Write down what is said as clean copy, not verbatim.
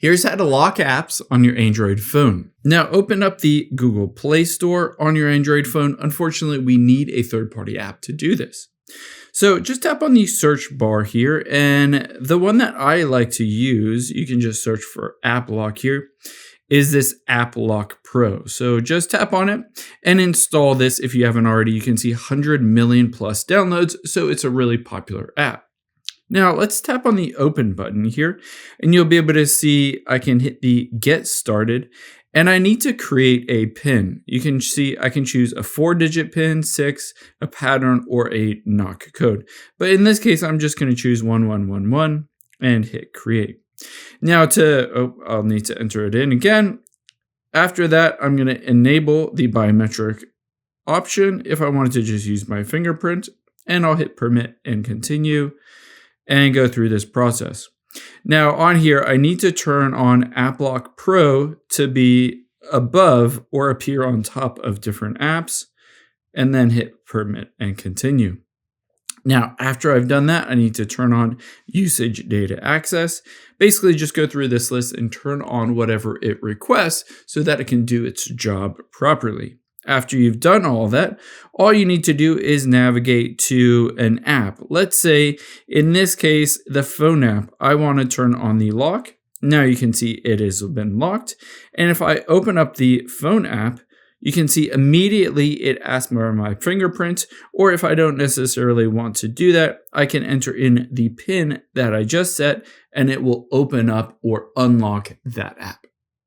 Here's how to lock apps on your Android phone. Now open up the Google Play Store on your Android phone. Unfortunately, we need a third-party app to do this. So just tap on the search bar here, and the one that I like to use, you can just search for App Lock here, is this App Lock Pro. So just tap on it and install this if you haven't already. You can see 100 million plus downloads, so it's a really popular app. Now let's tap on the open button here and you'll be able to see I can hit the get started and I need to create a PIN. You can see I can choose a 4-digit PIN, 6, a pattern, or a knock code. But in this case, I'm just going to choose 1111 and hit create. Now I'll need to enter it in again. After that, I'm going to enable the biometric option if I wanted to just use my fingerprint, and I'll hit permit and continue and go through this process. Now on here, I need to turn on App Lock Pro to be above or appear on top of different apps, and then hit permit and continue. Now, after I've done that, I need to turn on usage data access. Basically, just go through this list and turn on whatever it requests so that it can do its job properly. After you've done all that, all you need to do is navigate to an app. Let's say, in this case, the phone app, I want to turn on the lock. Now you can see it has been locked. And if I open up the phone app, you can see immediately it asks for my fingerprint, or if I don't necessarily want to do that, I can enter in the PIN that I just set and it will open up or unlock that app.